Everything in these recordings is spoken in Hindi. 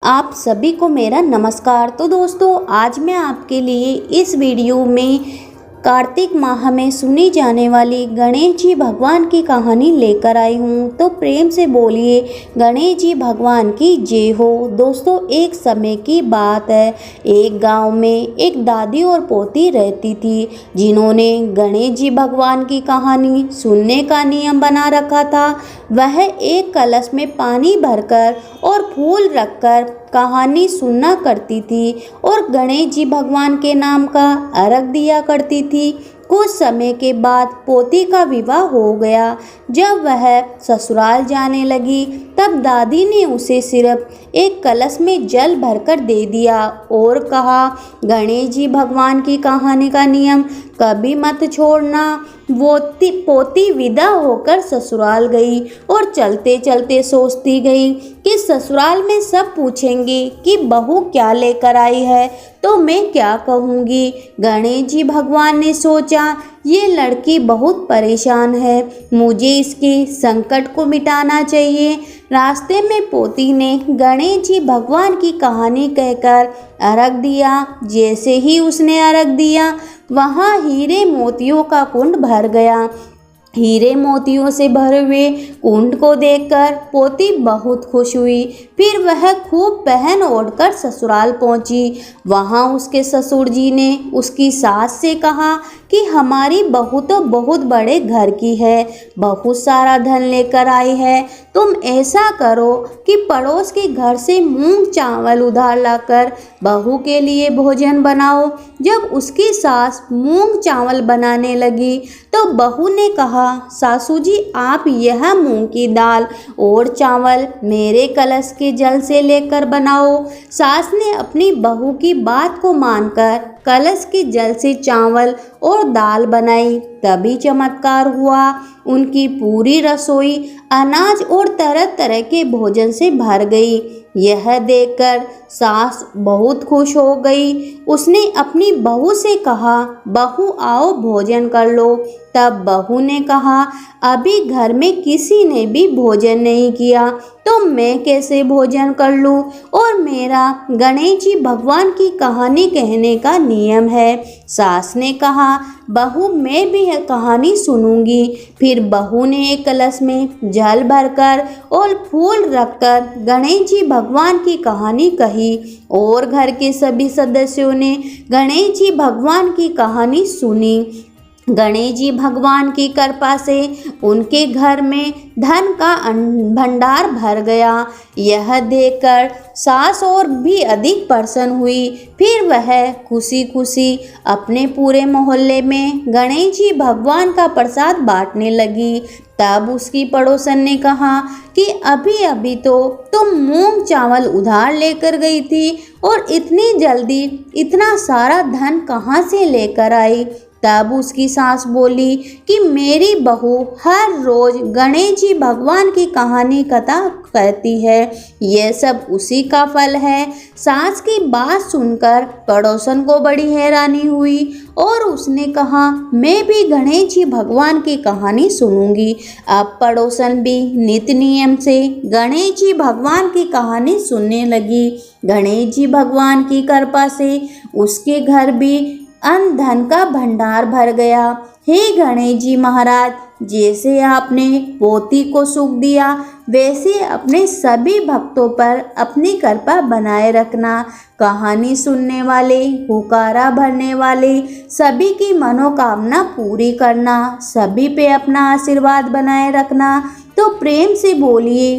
आप सभी को मेरा नमस्कार। तो दोस्तों, आज मैं आपके लिए इस वीडियो में कार्तिक माह में सुनी जाने वाली गणेश जी भगवान की कहानी लेकर आई हूँ। तो प्रेम से बोलिए गणेश जी भगवान की जय हो। दोस्तों, एक समय की बात है। एक गांव में एक दादी और पोती रहती थी, जिन्होंने गणेश जी भगवान की कहानी सुनने का नियम बना रखा था। वह एक कलश में पानी भरकर और फूल रखकर कहानी सुनना करती थी और गणेश जी भगवान के नाम का अर्घ दिया करती थी। कुछ समय के बाद पोती का विवाह हो गया। जब वह ससुराल जाने लगी, तब दादी ने उसे सिर्फ एक कलश में जल भरकर दे दिया और कहा, गणेश जी भगवान की कहानी का नियम कभी मत छोड़ना। वो पोती विदा होकर ससुराल गई और चलते चलते सोचती गई कि ससुराल में सब पूछेंगे कि बहू क्या लेकर आई है, तो मैं क्या कहूँगी। गणेश जी भगवान ने सोचा, ये लड़की बहुत परेशान है, मुझे इसके संकट को मिटाना चाहिए। रास्ते में पोती ने गणेश जी भगवान की कहानी कहकर अर्घ दिया। जैसे ही उसने अर्घ दिया, वहाँ हीरे मोतियों का कुंड भर गया। हीरे मोतियों से भरे हुए कुंड को देखकर पोती बहुत खुश हुई। फिर वह खूब पहन ओढ़कर ससुराल पहुंची। वहां उसके ससुर जी ने उसकी सास से कहा कि हमारी बहू तो बहुत बड़े घर की है, बहुत सारा धन लेकर आई है। तुम ऐसा करो कि पड़ोस के घर से मूंग चावल उधार लाकर बहू के लिए भोजन बनाओ। जब उसकी सास मूंग चावल बनाने लगी, तो बहू ने कहा, सासू जी, आप यह मूंग की दाल और चावल मेरे कलश के जल से लेकर बनाओ। सास ने अपनी बहू की बात को मानकर कलश के जल से चावल और दाल बनाई। तभी चमत्कार हुआ। उनकी पूरी रसोई अनाज और तरह तरह के भोजन से भर गई। यह देखकर सास बहुत खुश हो गई। उसने अपनी बहू से कहा, बहू आओ भोजन कर लो। तब बहू ने कहा, अभी घर में किसी ने भी भोजन नहीं किया, तो मैं कैसे भोजन कर लूं? और मेरा गणेश जी भगवान की कहानी कहने का नियम है। सास ने कहा, बहू मैं भी यह कहानी सुनूंगी। फिर बहू ने एक कलश में जल भरकर और फूल रखकर गणेश जी भगवान की कहानी कही और घर के सभी सदस्यों ने गणेश जी भगवान की कहानी सुनी। गणेश जी भगवान की कृपा से उनके घर में धन का भंडार भर गया। यह देखकर सास और भी अधिक प्रसन्न हुई। फिर वह खुशी खुशी अपने पूरे मोहल्ले में गणेश जी भगवान का प्रसाद बांटने लगी। तब उसकी पड़ोसन ने कहा कि अभी अभी तो तुम मूंग चावल उधार लेकर गई थी और इतनी जल्दी इतना सारा धन कहाँ से लेकर आई? तब उसकी सास बोली कि मेरी बहू हर रोज गणेश जी भगवान की कहानी कथा कहती है, यह सब उसी का फल है। सास की बात सुनकर पड़ोसन को बड़ी हैरानी हुई और उसने कहा, मैं भी गणेश जी भगवान की कहानी सुनूंगी। अब पड़ोसन भी नित नियम से गणेश जी भगवान की कहानी सुनने लगी। गणेश जी भगवान की कृपा से उसके घर भी अन्न धन का भंडार भर गया। हे गणेश जी महाराज, जैसे आपने पोती को सुख दिया, वैसे अपने सभी भक्तों पर अपनी कृपा बनाए रखना। कहानी सुनने वाले, पुकारा भरने वाले सभी की मनोकामना पूरी करना, सभी पे अपना आशीर्वाद बनाए रखना। तो प्रेम से बोलिए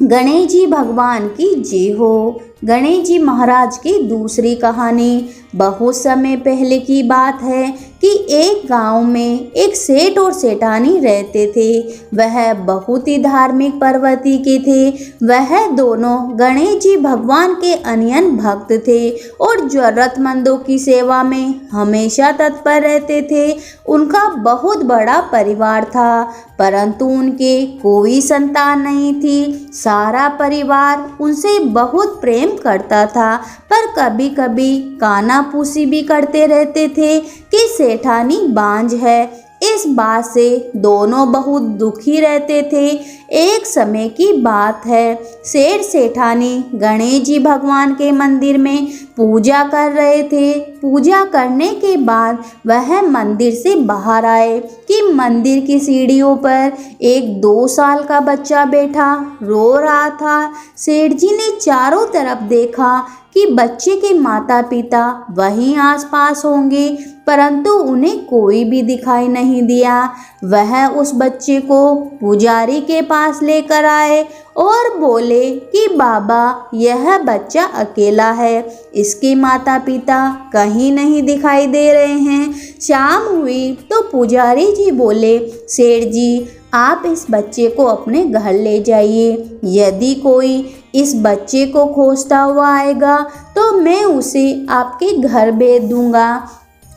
गणेश जी भगवान की जय हो। गणेश जी महाराज की दूसरी कहानी। बहुत समय पहले की बात है कि एक गांव में एक सेठ और सेठानी रहते थे। वह बहुत ही धार्मिक प्रवृत्ति के थे। वह दोनों गणेश जी भगवान के अनन्य भक्त थे और जरूरतमंदों की सेवा में हमेशा तत्पर रहते थे। उनका बहुत बड़ा परिवार था, परंतु उनके कोई संतान नहीं थी। सारा परिवार उनसे बहुत प्रेम करता था, पर कभी कभी कानाफूसी भी करते रहते थे कि सेठानी बांझ है। इस बात से दोनों बहुत दुखी रहते थे। एक समय की बात है, सेठ सेठानी गणेश जी भगवान के मंदिर में पूजा कर रहे थे। पूजा करने के बाद वह मंदिर से बाहर आए कि मंदिर की सीढ़ियों पर एक 2 साल का बच्चा बैठा रो रहा था। सेठ जी ने चारों तरफ देखा कि बच्चे के माता पिता वहीं आसपास होंगे, परंतु उन्हें कोई भी दिखाई नहीं दिया। वह उस बच्चे को पुजारी के पास लेकर आए और बोले कि बाबा, यह बच्चा अकेला है, इसके माता पिता कहीं नहीं दिखाई दे रहे हैं। शाम हुई तो पुजारी जी बोले, सेठ जी, आप इस बच्चे को अपने घर ले जाइए। यदि कोई इस बच्चे को खोजता हुआ आएगा तो मैं उसे आपके घर भेज दूंगा।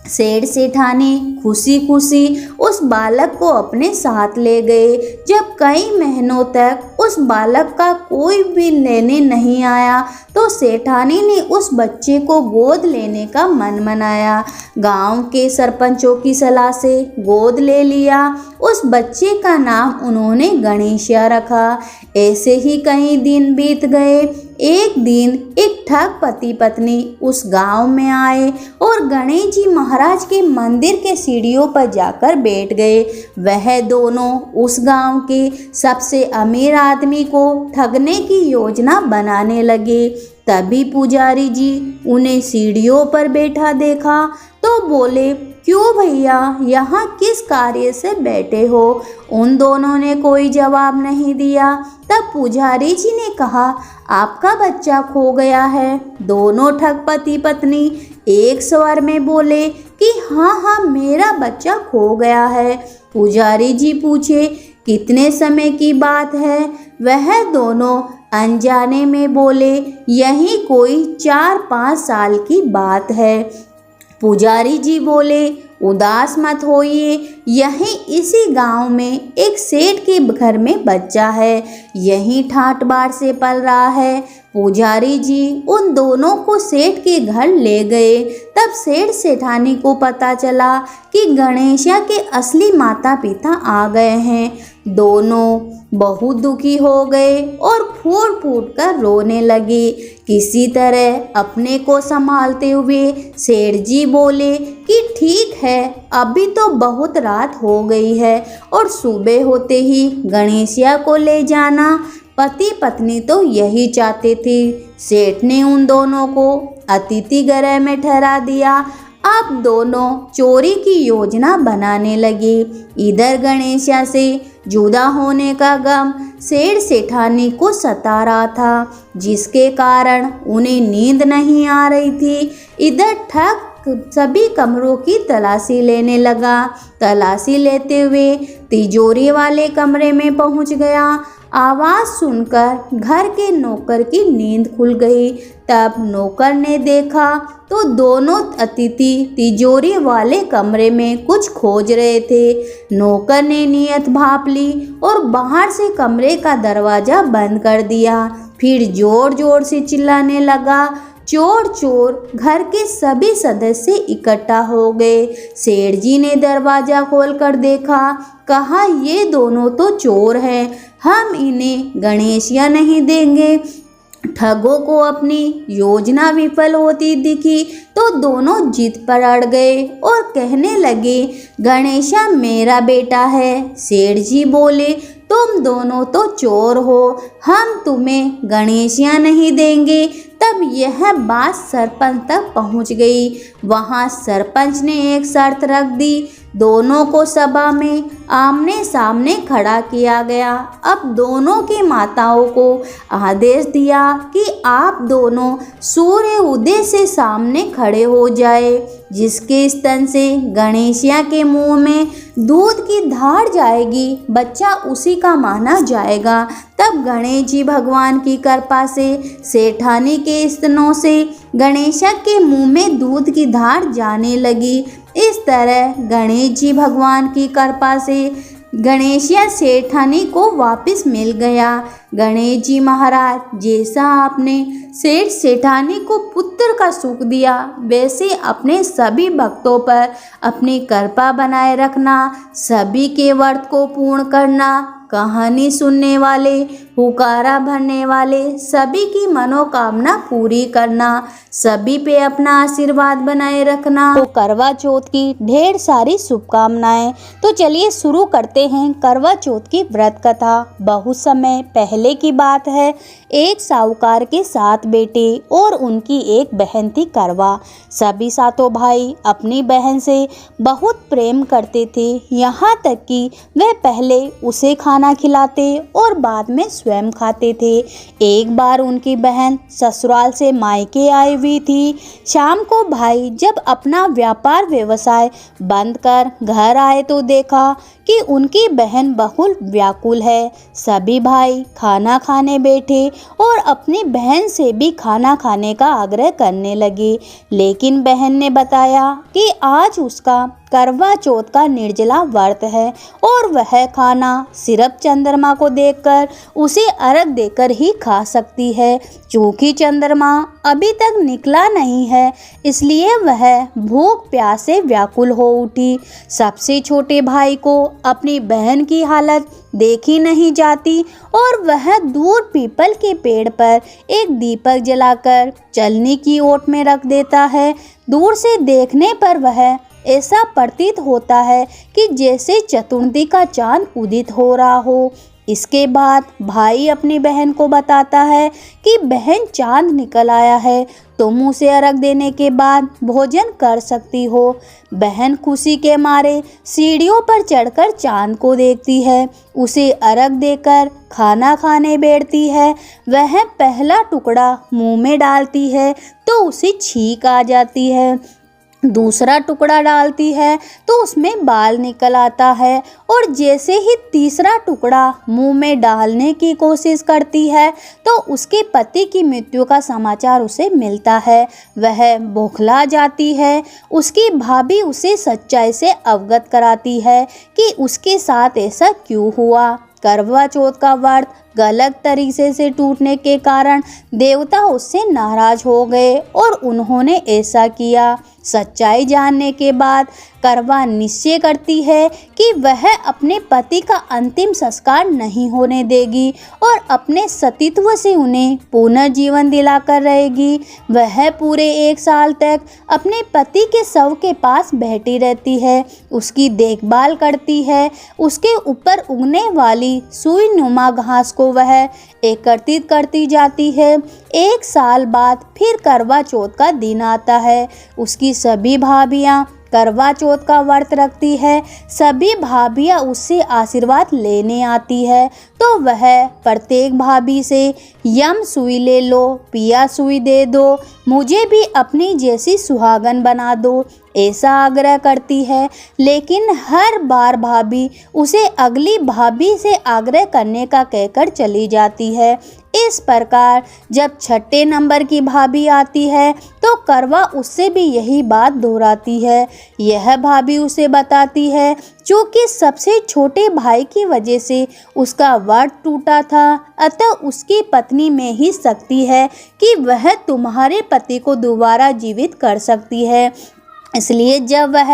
सेठ सेठानी खुशी खुशी उस बालक को अपने साथ ले गए। जब कई महीनों तक उस बालक का कोई भी लेने नहीं आया तो सेठानी ने उस बच्चे को गोद लेने का मन मनाया। गांव के सरपंचों की सलाह से गोद ले लिया। उस बच्चे का नाम उन्होंने गणेशिया रखा। ऐसे ही कई दिन बीत गए। एक दिन एक ठग पति पत्नी उस गांव में आए और गणेश जी महाराज के मंदिर के सीढ़ियों पर जाकर बैठ गए। वह दोनों उस गांव के सबसे अमीर आदमी को ठगने की योजना बनाने लगे। तभी पुजारी जी उन्हें सीढ़ियों पर बैठा देखा तो बोले, क्यों भैया, यहाँ किस कार्य से बैठे हो? उन दोनों ने कोई जवाब नहीं दिया। तब पुजारी जी ने कहा, आपका बच्चा खो गया है। दोनों ठग पति पत्नी एक स्वर में बोले कि हाँ, मेरा बच्चा खो गया है। पुजारी जी पूछे, कितने समय की बात है? वह दोनों अनजाने में बोले, यही कोई 4-5 साल की बात है। पुजारी जी बोले, उदास मत होइए, यहीं इसी गांव में एक सेठ के घर में बच्चा है, यहीं ठाट बाट से पल रहा है। पुजारी जी उन दोनों को सेठ के घर ले गए। तब सेठ सेठानी को पता चला कि गणेशिया के असली माता पिता आ गए हैं। दोनों बहुत दुखी हो गए और फूट फूट कर रोने लगे। किसी तरह अपने को संभालते हुए सेठ जी बोले कि ठीक है, अभी तो बहुत रात हो गई है और सुबह होते ही गणेशिया को ले जाना। पति पत्नी तो यही चाहते थे। सेठ ने उन दोनों को अतिथि गृह में ठहरा दिया। अब दोनों चोरी की योजना बनाने लगे। इधर गणेशिया से जुदा होने का गम सेठ सेठानी को सता रहा था, जिसके कारण उन्हें नींद नहीं आ रही थी। इधर ठग सभी कमरों की तलाशी लेने लगा। तलाशी लेते हुए तिजोरी वाले कमरे में पहुंच गया। आवाज़ सुनकर घर के नौकर की नींद खुल गई। तब नौकर ने देखा तो दोनों अतिथि तिजोरी वाले कमरे में कुछ खोज रहे थे। नौकर ने नीयत भाप ली और बाहर से कमरे का दरवाज़ा बंद कर दिया। फिर जोर जोर से चिल्लाने लगा, चोर चोर। घर के सभी सदस्य इकट्ठा हो गए। सेठ जी ने दरवाज़ा खोलकर देखा। कहा, ये दोनों तो चोर हैं, हम इन्हें गणेशिया नहीं देंगे। ठगों को अपनी योजना विफल होती दिखी तो दोनों जिद पर अड़ गए और कहने लगे, गणेशा मेरा बेटा है। सेठ जी बोले, तुम दोनों तो चोर हो, हम तुम्हें गणेशिया नहीं देंगे। तब यह बात सरपंच तक पहुंच गई। वहां सरपंच ने एक शर्त रख दी। दोनों को सभा में आमने सामने खड़ा किया गया। अब दोनों की माताओं को आदेश दिया कि आप दोनों सूर्य उदय से सामने खड़े हो जाए। जिसके स्तन से गणेशिया के मुंह में दूध की धार जाएगी, बच्चा उसी का माना जाएगा। तब गणेश जी भगवान की कृपा से सेठानी के स्तनों से गणेशा के मुंह में दूध की धार जाने लगी। इस तरह गणेश जी भगवान की कृपा से गणेशिया सेठानी को वापस मिल गया। गणेश जी महाराज, जैसा आपने सेठ सेठानी को पुत्र का सुख दिया, वैसे अपने सभी भक्तों पर अपनी कृपा बनाए रखना, सभी के व्रत को पूर्ण करना, कहानी सुनने वाले, हुकारा भरने वाले सभी की मनोकामना पूरी करना, सभी पे अपना आशीर्वाद बनाए रखना। तो करवा चौथ की ढेर सारी शुभकामनाएं। तो चलिए शुरू करते हैं करवा चौथ की व्रत कथा। बहुत समय पहले की बात है। एक साहूकार के 7 बेटे और उनकी एक बहन थी करवा। सभी सातों भाई अपनी बहन से बहुत प्रेम करते थे, यहाँ तक कि वह पहले उसे खाना खिलाते और बाद में स्वयं खाते थे। एक बार उनकी बहन ससुराल से मायके आई हुई थी। शाम को भाई जब अपना व्यापार व्यवसाय बंद कर घर आए तो देखा कि उनकी बहन बहुत व्याकुल है। सभी भाई खाना खाने बैठे और अपनी बहन से भी खाना खाने का आग्रह करने लगे, लेकिन बहन ने बताया कि आज उसका करवा चौथ का निर्जला व्रत है और वह खाना सिर्फ चंद्रमा को देखकर उसे अर्घ देकर ही खा सकती है। चूँकि चंद्रमा अभी तक निकला नहीं है, इसलिए वह भूख प्यास से व्याकुल हो उठी। सबसे छोटे भाई को अपनी बहन की हालत देखी नहीं जाती और वह दूर पीपल के पेड़ पर एक दीपक जलाकर चलनी की ओट में रख देता है। दूर से देखने पर वह ऐसा प्रतीत होता है कि जैसे चतुर्थी का चांद उदित हो रहा हो। इसके बाद भाई अपनी बहन को बताता है कि बहन, चांद निकल आया है, तुम उसे अर्घ देने के बाद भोजन कर सकती हो। बहन खुशी के मारे सीढ़ियों पर चढ़कर चांद को देखती है, उसे अर्घ देकर खाना खाने बैठती है। वह पहला टुकड़ा मुंह में डालती है तो उसे छींक आ जाती है, दूसरा टुकड़ा डालती है तो उसमें बाल निकल आता है और जैसे ही तीसरा टुकड़ा मुंह में डालने की कोशिश करती है तो उसके पति की मृत्यु का समाचार उसे मिलता है। वह बौखला जाती है। उसकी भाभी उसे सच्चाई से अवगत कराती है कि उसके साथ ऐसा क्यों हुआ। करवा चौथ का व्रत गलत तरीके से टूटने के कारण देवता उससे नाराज हो गए और उन्होंने ऐसा किया। सच्चाई जानने के बाद करवा निश्चय करती है कि वह अपने पति का अंतिम संस्कार नहीं होने देगी और अपने सतीत्व से उन्हें पुनर्जीवन दिलाकर रहेगी। वह पूरे 1 साल तक अपने पति के शव के पास बैठी रहती है, उसकी देखभाल करती है। उसके ऊपर उगने वाली सुई नुमा घास को वह एकत्रित करती जाती है। 1 साल बाद फिर करवा चौथ का दिन आता है। उसकी सभी भाभियाँ करवा चौथ का व्रत रखती है। सभी भाभियाँ उससे आशीर्वाद लेने आती है तो वह प्रत्येक भाभी से यम सुई ले लो, पिया सुई दे दो, मुझे भी अपनी जैसी सुहागन बना दो, ऐसा आग्रह करती है। लेकिन हर बार भाभी उसे अगली भाभी से आग्रह करने का कहकर चली जाती है। इस प्रकार जब 6ठे नंबर की भाभी आती है तो करवा उससे भी यही बात दोहराती है। यह भाभी उसे बताती है क्योंकि सबसे छोटे भाई की वजह से उसका व्रत टूटा था, अतः उसकी पत्नी में ही शक्ति है कि वह तुम्हारे पति को दोबारा जीवित कर सकती है। इसलिए जब वह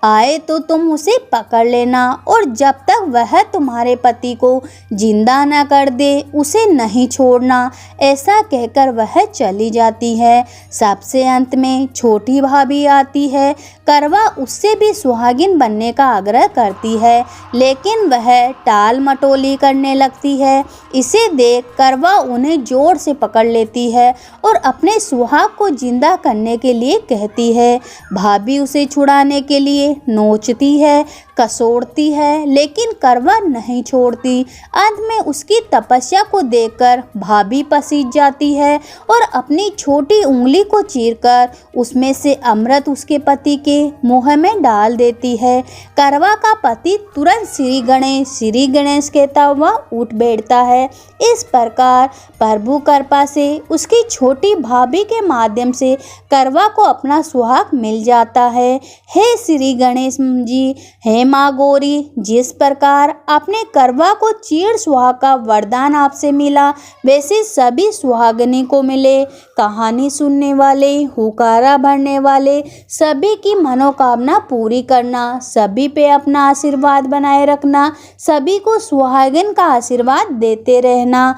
आए तो तुम उसे पकड़ लेना और जब तक वह तुम्हारे पति को जिंदा न कर दे उसे नहीं छोड़ना। ऐसा कहकर वह चली जाती है। सबसे अंत में छोटी भाभी आती है। करवा उससे भी सुहागिन बनने का आग्रह करती है, लेकिन वह टाल मटोली करने लगती है। इसे देख करवा उन्हें जोर से पकड़ लेती है और अपने सुहाग को जिंदा करने के लिए कहती है। भाभी उसे छुड़ाने के लिए नोचती है, कसोड़ती है, लेकिन करवा नहीं छोड़ती। अंत में उसकी तपस्या को देखकर भाभी पसीज जाती है और अपनी छोटी उंगली को चीरकर उसमें से अमृत उसके पति के मुंह में डाल देती है। करवा का पति तुरंत श्री गणेश कहता हुआ उठ बैठता है। इस प्रकार प्रभु कृपा से उसकी छोटी भाभी के माध्यम से करवा को अपना सुहाग मिल जाता है। हे श्री गणेश जी, हे माँ गौरी, जिस प्रकार अपने करवा को चीर सुहाग का वरदान आपसे मिला, वैसे सभी सुहागिनी को मिले। कहानी सुनने वाले, हुकारा भरने वाले सभी की मनोकामना पूरी करना, सभी पे अपना आशीर्वाद बनाए रखना, सभी को सुहागिन का आशीर्वाद देते रहना।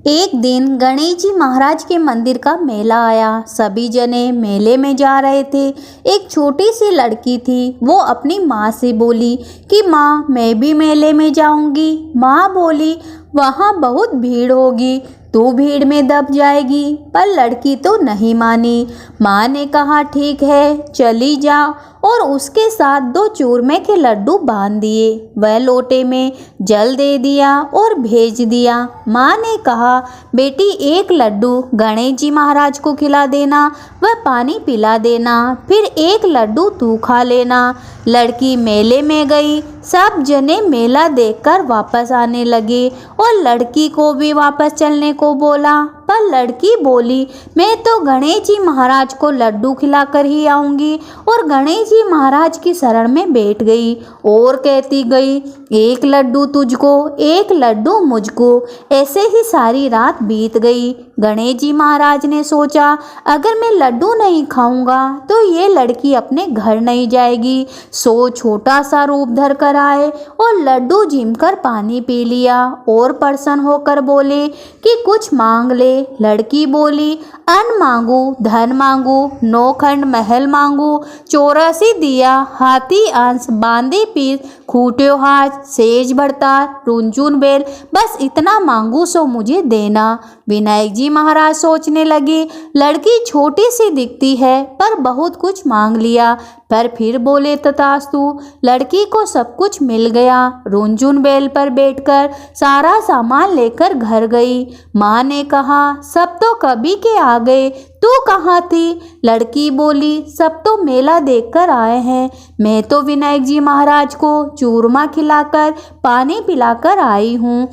एक दिन गणेश जी महाराज के मंदिर का मेला आया। सभी जने मेले में जा रहे थे। एक छोटी सी लड़की थी। वो अपनी माँ से बोली कि माँ, मैं भी मेले में जाऊंगी। माँ बोली, वहाँ बहुत भीड़ होगी, तू भीड़ में दब जाएगी। पर लड़की तो नहीं मानी। माँ ने कहा, ठीक है, चली जा, और उसके साथ 2 चूरमे के लड्डू बांध दिए। वह लोटे में जल दे दिया और भेज दिया। माँ ने कहा, बेटी, एक लड्डू गणेश जी महाराज को खिला देना, वह पानी पिला देना, फिर एक लड्डू तू खा लेना। लड़की मेले में गई। सब जने मेला देखकर वापस आने लगे और लड़की को भी वापस चलने को बोला। पर लड़की बोली, मैं तो गणेश जी महाराज को लड्डू खिलाकर ही आऊंगी, और गणेश जी महाराज की शरण में बैठ गई और कहती गई, एक लड्डू तुझको, एक लड्डू मुझको। ऐसे ही सारी रात बीत गई। गणेश जी महाराज ने सोचा, अगर मैं लड्डू नहीं खाऊंगा तो ये लड़की अपने घर नहीं जाएगी। सो छोटा सा रूप धर कर आए और लड्डू झिमकर पानी पी लिया और प्रसन्न होकर बोले कि कुछ मांग ले। लड़की बोली, अन्न मांगू, धन मांगू, 9 खंड महल मांगू, 84 दिया, हाथी अंश, बांदी पीस, खूट्यो हाथ, सेज भरतार, रुंझुन बेल, बस इतना मांगू सो मुझे देना। विनायक जी महाराज सोचने लगे, लड़की छोटी सी दिखती है पर बहुत कुछ मांग लिया। पर फिर बोले, तथास्तु। लड़की को सब कुछ मिल गया। रुंझुन बेल पर बैठकर सारा सामान लेकर घर गई। माँ ने कहा, सब तो कभी के आ गए, तू कहाँ थी? लड़की बोली, सब तो मेला देखकर आए हैं, मैं तो विनायक जी महाराज को चूरमा खिलाकर पानी पिलाकर आई हूँ।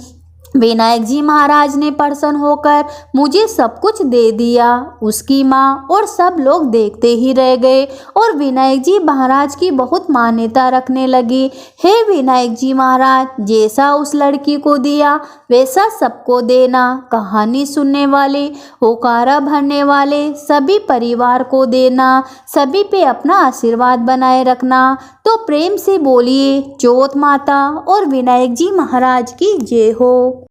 विनायक जी महाराज ने प्रसन्न होकर मुझे सब कुछ दे दिया। उसकी माँ और सब लोग देखते ही रह गए और विनायक जी महाराज की बहुत मान्यता रखने लगी। हे विनायक जी महाराज, जैसा उस लड़की को दिया वैसा सबको देना। कहानी सुनने वाले, होकारा भरने वाले सभी परिवार को देना, सभी पे अपना आशीर्वाद बनाए रखना। तो प्रेम से बोलिए, ज्योत माता और विनायक जी महाराज की जय हो।